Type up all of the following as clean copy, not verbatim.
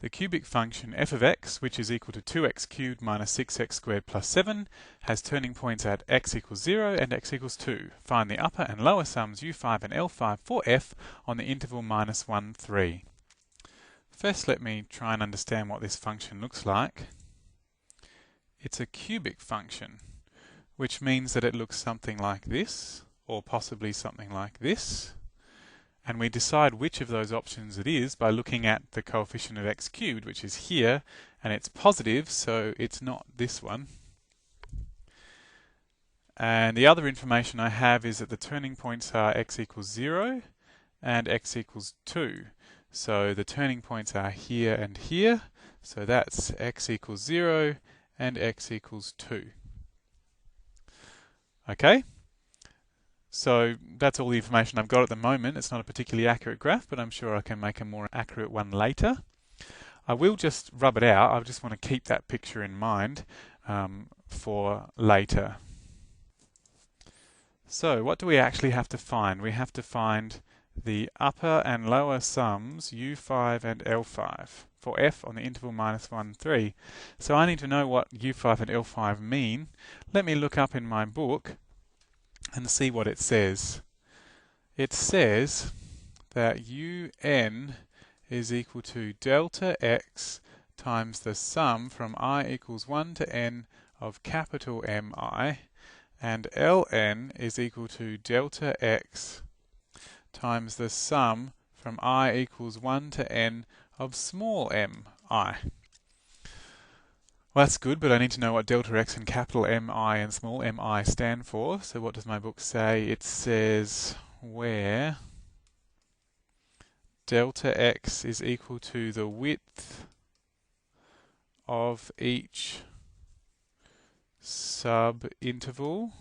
the cubic function f of x, which is equal to 2x cubed minus 6x squared plus 7, has turning points at x equals 0 and x equals 2. Find the upper and lower sums u5 and L5 for f on the interval minus 1, 3. First, let me try and understand what this function looks like. It's a cubic function, which means that it looks something like this, or possibly something like this. And we decide which of those options it is by looking at the coefficient of x cubed, which is here, and it's positive, so it's not this one. And the other information I have is that the turning points are x equals 0 and x equals 2. So the turning points are here and here, so that's x equals 0 and x equals 2. Okay? So that's all the information I've got at the moment. It's not a particularly accurate graph, but I'm sure I can make a more accurate one later. I will just rub it out. I just want to keep that picture in mind for later. So what do we actually have to find? We have to find the upper and lower sums u5 and L5 for f on the interval minus 1, 3. So I need to know what u5 and L5 mean. Let me look up in my book and see what it says. It says that un is equal to delta x times the sum from I equals 1 to n of capital Mi, and ln is equal to delta x times the sum from I equals 1 to n of small mi. Well, that's good, but I need to know what delta x and capital Mi and small mi stand for. So what does my book say? It says where delta x is equal to the width of each subinterval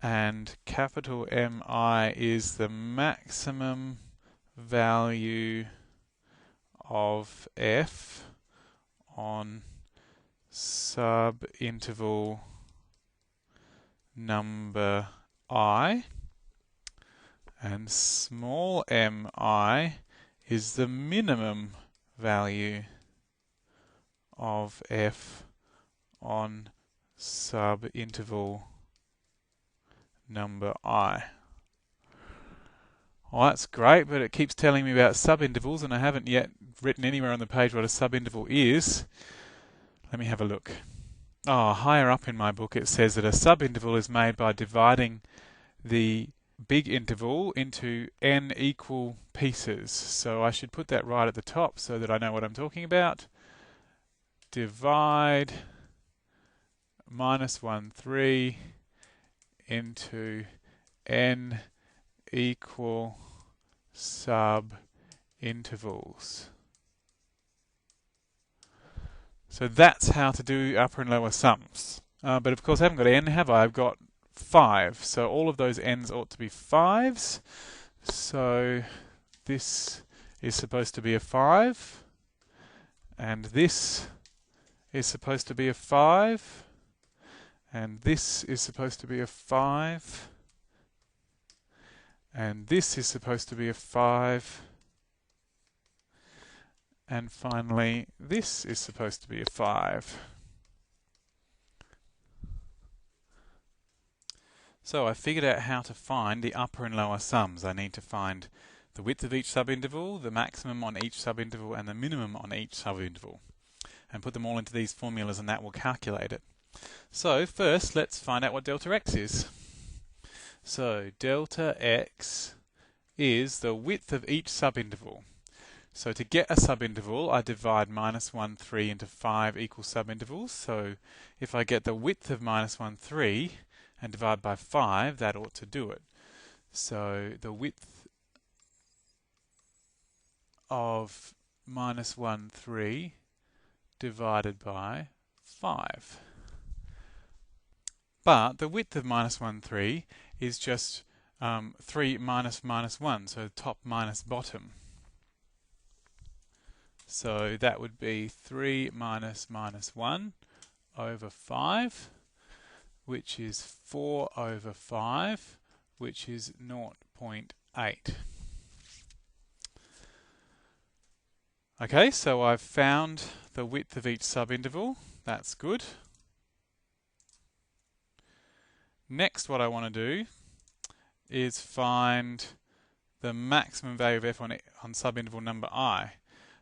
and capital Mi is the maximum value of f on subinterval number I, and small mi is the minimum value of f on subinterval number I. Well, that's great, but it keeps telling me about subintervals, and I haven't yet written anywhere on the page what a subinterval is. Let me have a look. Oh, higher up in my book it says that a subinterval is made by dividing the big interval into n equal pieces. So I should put that right at the top so that I know what I'm talking about. Divide minus 1, 3 into n equal subintervals. So that's how to do upper and lower sums. But of course I haven't got n, have I? I've got 5. So all of those n's ought to be 5s. So this is supposed to be a 5. And this is supposed to be a 5. And this is supposed to be a 5. And this is supposed to be a 5. And finally, this is supposed to be a 5. So I figured out how to find the upper and lower sums. I need to find the width of each subinterval, the maximum on each subinterval, and the minimum on each subinterval. And put them all into these formulas, and that will calculate it. So first, let's find out what delta x is. So delta x is the width of each subinterval. So to get a subinterval, I divide minus 1, 3 into 5 equal subintervals. So if I get the width of minus 1, 3 and divide by 5, that ought to do it. So the width of minus 1, 3 divided by 5. But the width of minus 1, 3 is just 3 minus minus 1, so top minus bottom. So that would be 3 minus minus 1 over 5, which is 4 over 5, which is 0.8. Okay, so I've found the width of each subinterval. That's good. Next, what I want to do is find the maximum value of f on subinterval number I.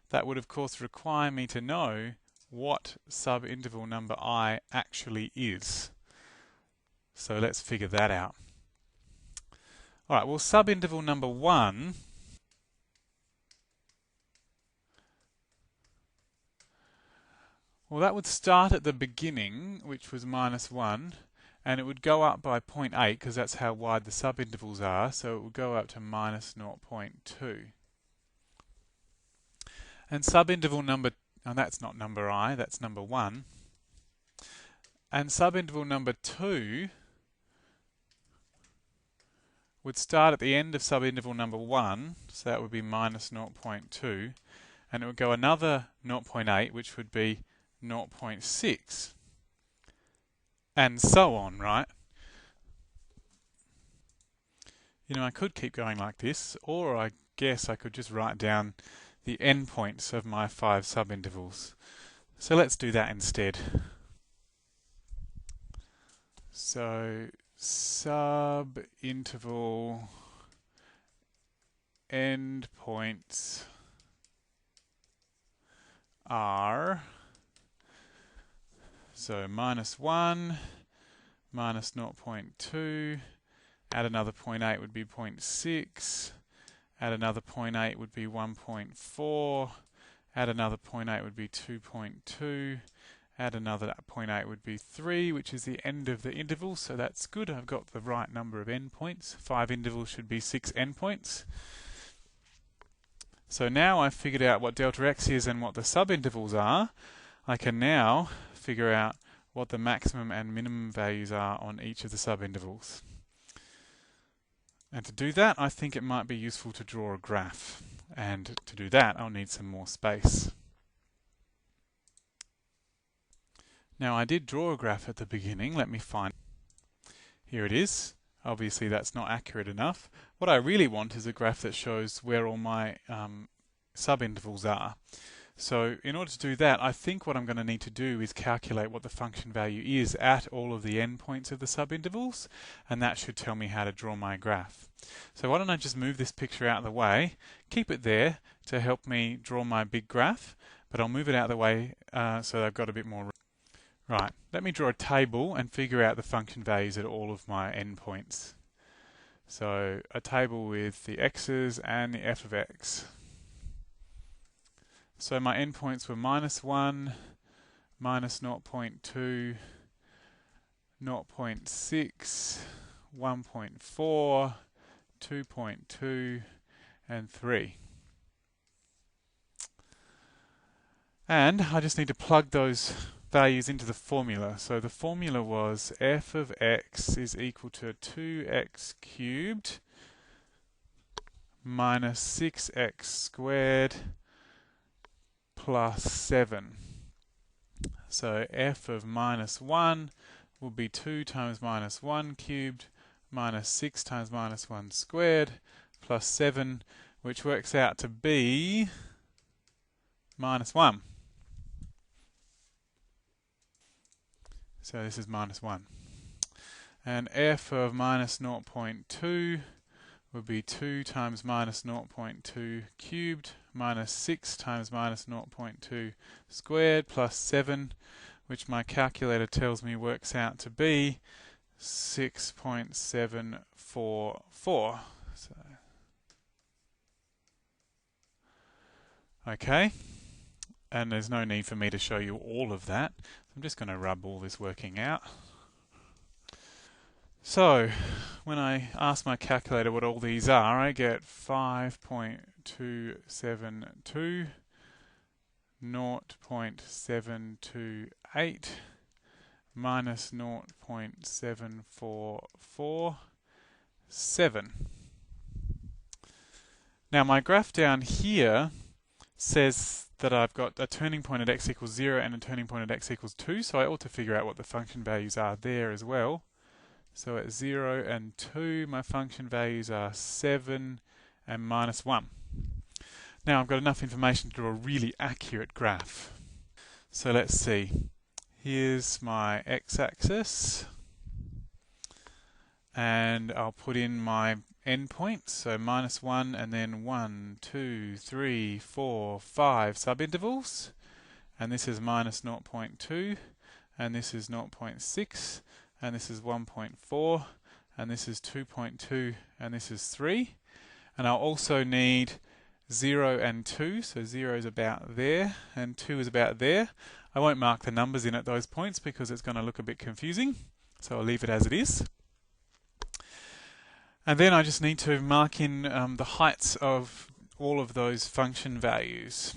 That would, of course, require me to know what subinterval number I actually is. So let's figure that out. All right, well, subinterval number 1 well, that would start at the beginning, which was -1, and it would go up by 0.8 because that's how wide the subintervals are, so it would go up to -0.2. And subinterval number, and that's not number I, that's number 1. And subinterval number 2 would start at the end of subinterval number 1, so that would be -0.2, and it would go another 0.8, which would be 0.6, and so on, right? You know, I could keep going like this, or I guess I could just write down the endpoints of my 5 subintervals. So let's do that instead. So subinterval endpoints are, so -1, -0.2, add another 0.8 would be 0.6, add another 0.8 would be 1.4, add another 0.8 would be 2.2, add another 0.8 would be 3, which is the end of the interval, so that's good. I've got the right number of endpoints. 5 intervals should be 6 endpoints. So now I've figured out what delta x is and what the subintervals are. I can now figure out what the maximum and minimum values are on each of the subintervals. And to do that, I think it might be useful to draw a graph. And to do that, I'll need some more space. Now, I did draw a graph at the beginning. Let me find. Here it is. Obviously, that's not accurate enough. What I really want is a graph that shows where all my subintervals are. So in order to do that, I think what I'm going to need to do is calculate what the function value is at all of the endpoints of the subintervals, and that should tell me how to draw my graph. So why don't I just move this picture out of the way, keep it there to help me draw my big graph, but I'll move it out of the way so I've got a bit more room. Right, let me draw a table and figure out the function values at all of my endpoints. So a table with the x's and the f of x. So my endpoints were -1, -0.2, 0.6, 1.4, 2.2, and 3. And I just need to plug those values into the formula. So the formula was f of x is equal to 2x cubed minus 6x squared plus 7. So f of -1 will be 2 times -1 cubed minus 6 times -1 squared plus 7, which works out to be -1. So this is -1. And f of -0.2 would be 2 times -0.2 cubed minus 6 times -0.2 squared plus 7, which my calculator tells me works out to be 6.744. So, okay, and there's no need for me to show you all of that. I'm just going to rub all this working out. So, when I ask my calculator what all these are, I get 5.272, 0.728, minus 0.744, 7. Now my graph down here says that I've got a turning point at x equals 0 and a turning point at x equals 2, so I ought to figure out what the function values are there as well. So at 0 and 2, my function values are 7 and -1. Now I've got enough information to draw a really accurate graph. So let's see. Here's my x-axis, and I'll put in my endpoints, so -1 and then 1, 2, 3, 4, 5 subintervals, and this is -0.2, and this is 0.6, and this is 1.4, and this is 2.2, and this is 3. And I'll also need 0 and 2, so 0 is about there and 2 is about there. I won't mark the numbers in at those points because it's going to look a bit confusing, so I'll leave it as it is. And then I just need to mark in the heights of all of those function values.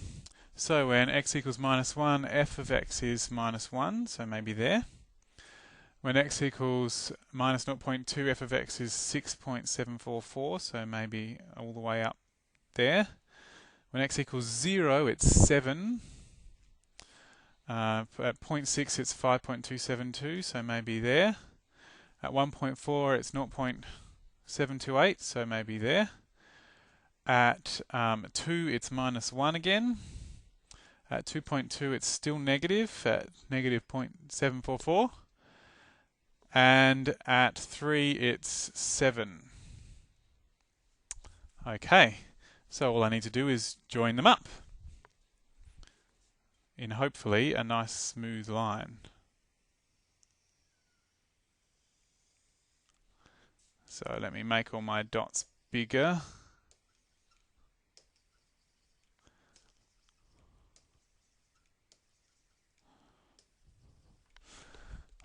So when x equals -1, f of x is -1, so maybe there. When x equals -0.2, f of x is 6.744, so maybe all the way up there. When x equals 0, it's 7. At 0.6, it's 5.272, so maybe there. At 1.4, it's 0.728, so maybe there. At 2, it's -1 again. At 2.2, it's still negative, at -0.744. And at 3, it's 7. Okay, so all I need to do is join them up in hopefully a nice smooth line. So let me make all my dots bigger.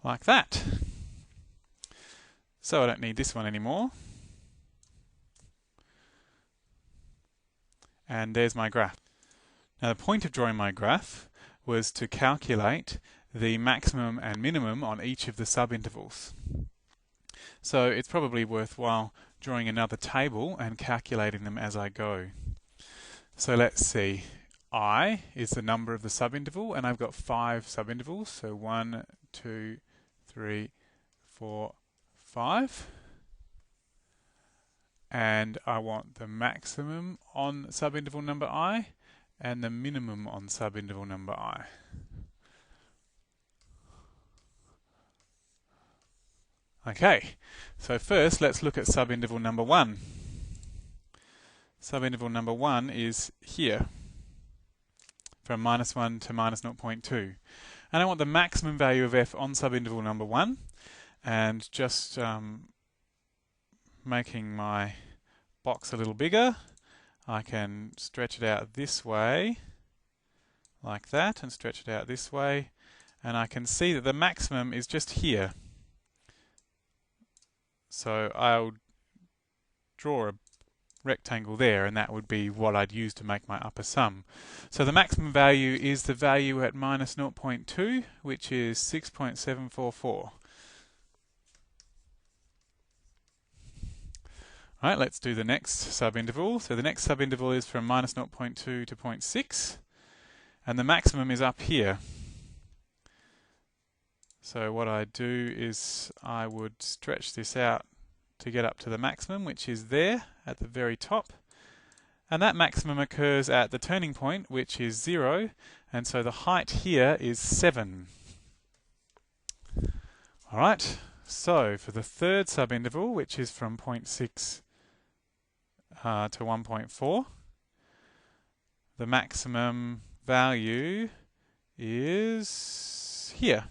Like that. So I don't need this one anymore. And there's my graph. Now the point of drawing my graph was to calculate the maximum and minimum on each of the subintervals. So it's probably worthwhile drawing another table and calculating them as I go. So let's see. I is the number of the subinterval, and I've got 5 subintervals. So 1, 2, 3, 4, 5. And I want the maximum on subinterval number I and the minimum on subinterval number I. Okay, so first let's look at subinterval number 1. Subinterval number 1 is here, from -1 to -0.2. And I want the maximum value of f on subinterval number 1, and just making my box a little bigger, I can stretch it out this way, like that, and stretch it out this way, and I can see that the maximum is just here. So I'll draw a rectangle there, and that would be what I'd use to make my upper sum. So the maximum value is the value at -0.2, which is 6.744. Right, let's do the next subinterval. So the next subinterval is from -0.2 to 0.6, and the maximum is up here. So what I do is I would stretch this out to get up to the maximum, which is there at the very top. And that maximum occurs at the turning point, which is 0, and so the height here is 7. Alright, so for the third subinterval, which is from 0.6 to 1.4, the maximum value is here.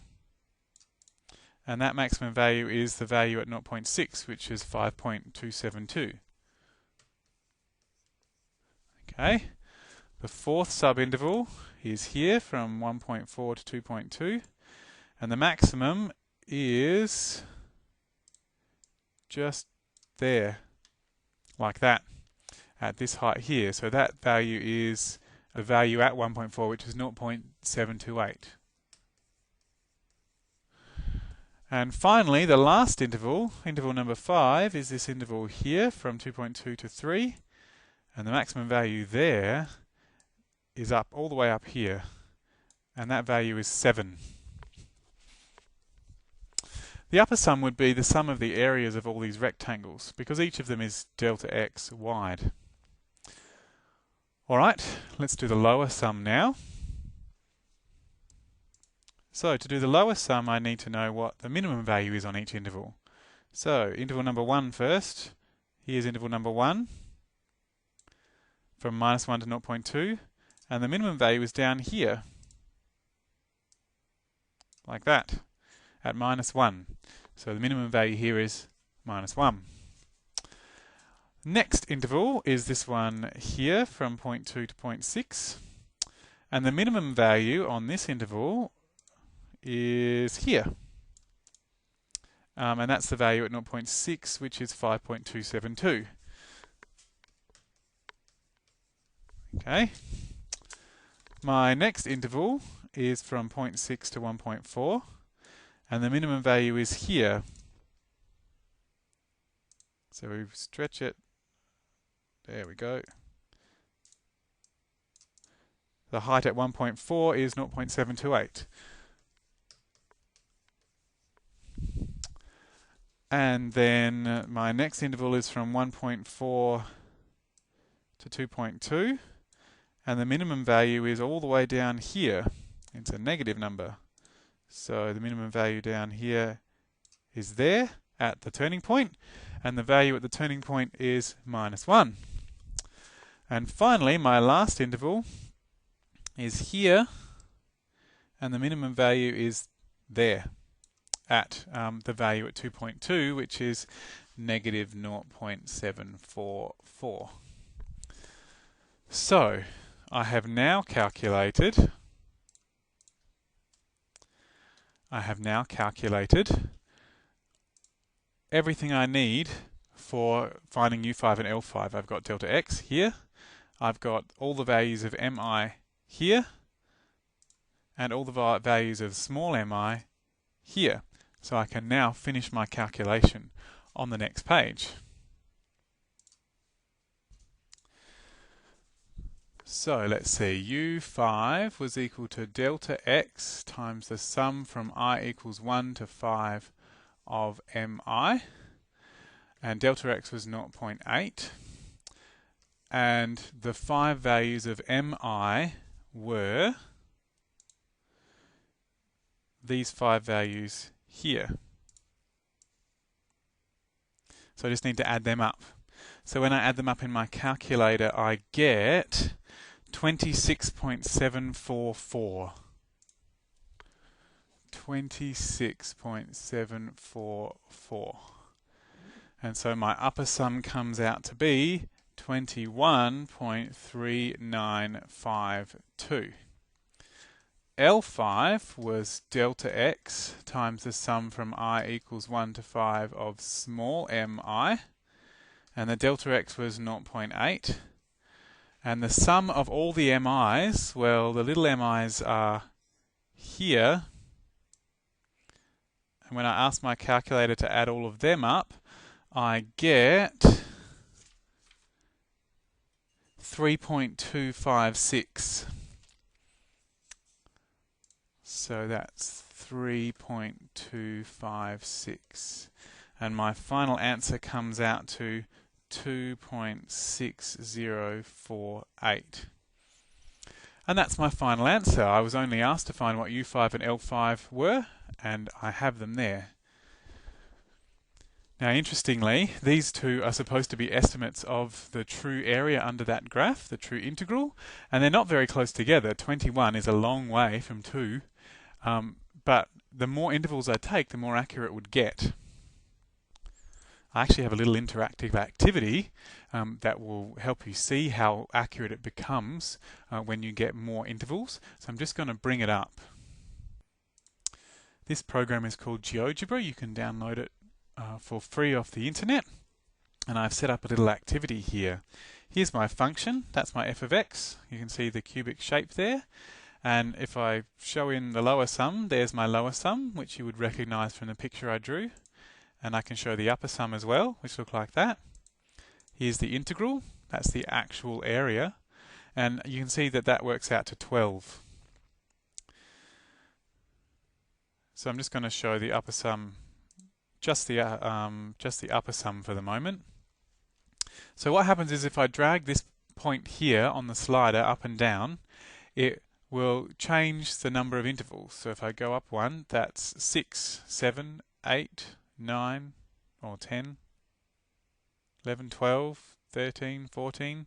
And that maximum value is the value at 0.6, which is 5.272. Okay, the fourth subinterval is here from 1.4 to 2.2, and the maximum is just there, like that, at this height here. So that value is a value at 1.4, which is 0.728. And finally, the last interval, interval number 5, is this interval here from 2.2 to 3. And the maximum value there is up all the way up here. And that value is 7. The upper sum would be the sum of the areas of all these rectangles, because each of them is delta x wide. Alright, let's do the lower sum now. So to do the lower sum, I need to know what the minimum value is on each interval. So interval number 1 first. Here's interval number 1 from -1 to 0.2, and the minimum value is down here, like that, at -1. So the minimum value here is -1. Next interval is this one here from 0.2 to 0.6, and the minimum value on this interval is here. And that's the value at 0.6, which is 5.272. Okay. My next interval is from 0.6 to 1.4, and the minimum value is here. So we stretch it. There we go. The height at 1.4 is 0.728. And then my next interval is from 1.4 to 2.2, and the minimum value is all the way down here. It's a negative number. So the minimum value down here is there at the turning point, and the value at the turning point is -1. And finally, my last interval is here, and the minimum value is there at the value at 2.2, which is -0.744. So I have now calculated everything I need for finding U5 and L5. I've got delta x here, I've got all the values of mi here, and all the values of small mi here. So I can now finish my calculation on the next page. So let's see, U5 was equal to delta x times the sum from I equals 1 to 5 of mi, and delta x was 0.8, and the 5 values of mi were these 5 values here. So I just need to add them up. So when I add them up in my calculator, I get 26.744. 26.744. And so my upper sum comes out to be 21.3952. L5 was delta x times the sum from I equals 1 to 5 of small mi, and the delta x was 0.8. And the sum of all the mi's, well, the little mi's are here. And when I ask my calculator to add all of them up, I get 3.256. So that's 3.256. And my final answer comes out to 2.6048. And that's my final answer. I was only asked to find what U5 and L5 were, and I have them there. Now, interestingly, these two are supposed to be estimates of the true area under that graph, the true integral, and they're not very close together. 21 is a long way from 2, but the more intervals I take, the more accurate it would get. I actually have a little interactive activity that will help you see how accurate it becomes when you get more intervals. So I'm just going to bring it up. This program is called Geogebra. You can download it for free off the internet. And I've set up a little activity here. Here's my function. That's my f of x. You can see the cubic shape there. And if I show in the lower sum, there's my lower sum, which you would recognize from the picture I drew. And I can show the upper sum as well, which look like that. Here's the integral. That's the actual area. And you can see that that works out to 12. So I'm just going to show the upper sum, just the upper sum for the moment. So what happens is if I drag this point here on the slider up and down, it will change the number of intervals. So if I go up one, that's 6, 7, 8, 9, or 10, 11, 12, 13, 14.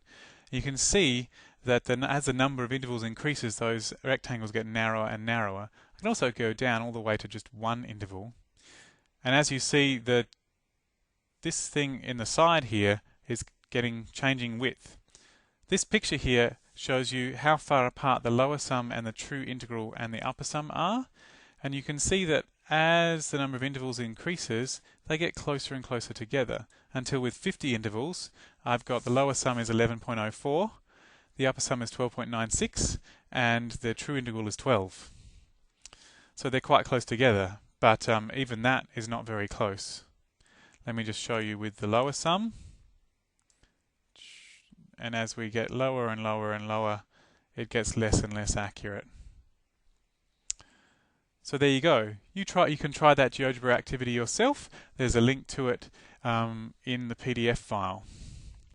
You can see that as the number of intervals increases, those rectangles get narrower and narrower. I can also go down all the way to just one interval. And as you see, this thing in the side here is changing width. This picture here shows you how far apart the lower sum and the true integral and the upper sum are. And you can see that as the number of intervals increases, they get closer and closer together, until with 50 intervals, I've got the lower sum is 11.04, the upper sum is 12.96, and the true integral is 12. So they're quite close together, but even that is not very close. Let me just show you with the lower sum. And as we get lower and lower and lower, it gets less and less accurate. So there you go. You can try that GeoGebra activity yourself. There's a link to it in the PDF file.